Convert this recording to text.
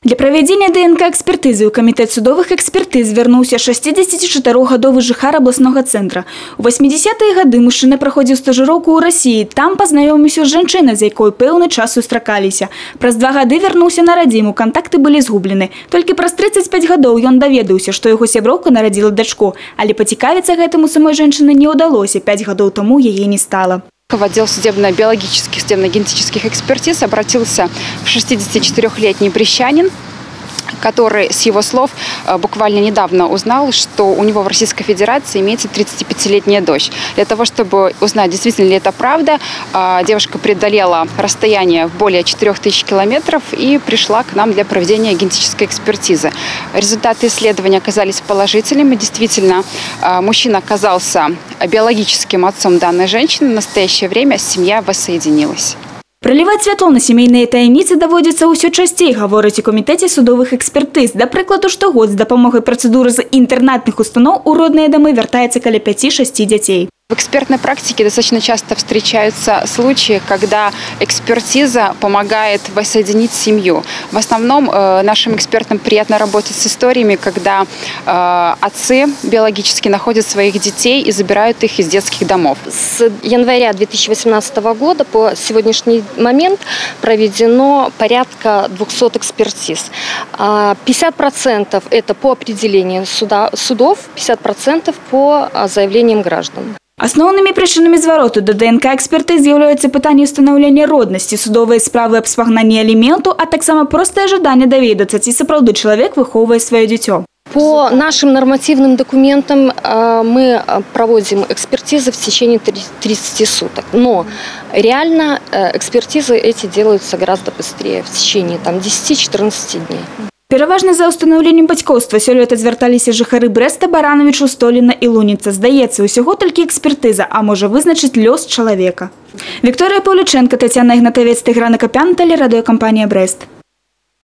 Для правядзення ДНК-экспертызы ў камітэт судовых экспертыз звярнуўся 64гадовы жыхар абласнога цэнтра. У 80-е гады мужчына праходзіў стажыроўку ў Расіі. Там пазнаёміўся з жанчынай, з якой пэўны час сустракаліся. Праз 2 гады вярнуўся на радзіму, кантакты былі згублены. Толькі праз 35 гадоў ён даведаўся, што яго сяброўка нарадзіла дачку, але пацікавіцца гэтаму самой жанчыны не ўдалося. 5 гадоў таму яе не стала. В отдел судебно-биологических, судебно-генетических экспертиз обратился 64-летний брещанин, который, с его слов, буквально недавно узнал, что у него в Российской Федерации имеется 35-летняя дочь. Для того, чтобы узнать, действительно ли это правда, девушка преодолела расстояние в более 4000 километров и пришла к нам для проведения генетической экспертизы. Результаты исследования оказались положительными. Действительно, мужчина оказался биологическим отцом данной женщины. В настоящее время семья воссоединилась. Праліваць святло на сямейныя таямніцы даводзіцца ўсё часцей, гавораць у камітэце судовых экспертыз. Да прыкладу, штогод з дапамогай працэдуры з інтэрнатных устаноў у родныя дамы вяртаецца каля 5-6 дзяцей. В экспертной практике достаточно часто встречаются случаи, когда экспертиза помогает воссоединить семью. В основном нашим экспертам приятно работать с историями, когда отцы биологически находят своих детей и забирают их из детских домов. С января 2018 года по сегодняшний момент проведено порядка 200 экспертиз. 50% это по определению судов, 50% по заявлениям граждан. Асноўнымі прычынамі звароту да ДНК-экспертыз з'яўляюцца пытанні ўстанаўлення роднасці, судовыя справы аб спагнанні аліменту, а таксама простае жаданне даведацца, ці сапраўды чалавек выхоўвае сваё дзіцё. По нашим нормативным документам мы проводим экспертизы в течение 30 суток. Но реально экспертизы эти делаются гораздо быстрее, в течение 10-14 дней. Пераважна за ўстанаўленнем бацькоўства сёлета звярталіся жыхары Брэста, Баранавічу, Століна і Луніца. Здаецца, усяго толькі экспертыза, а можа вызначыць лёс чалавека. Вікторыя Паўлічэнка, Тацяна Ігнатавец, Тыгран Акапян, тэлерадыёкампанія «Брэст».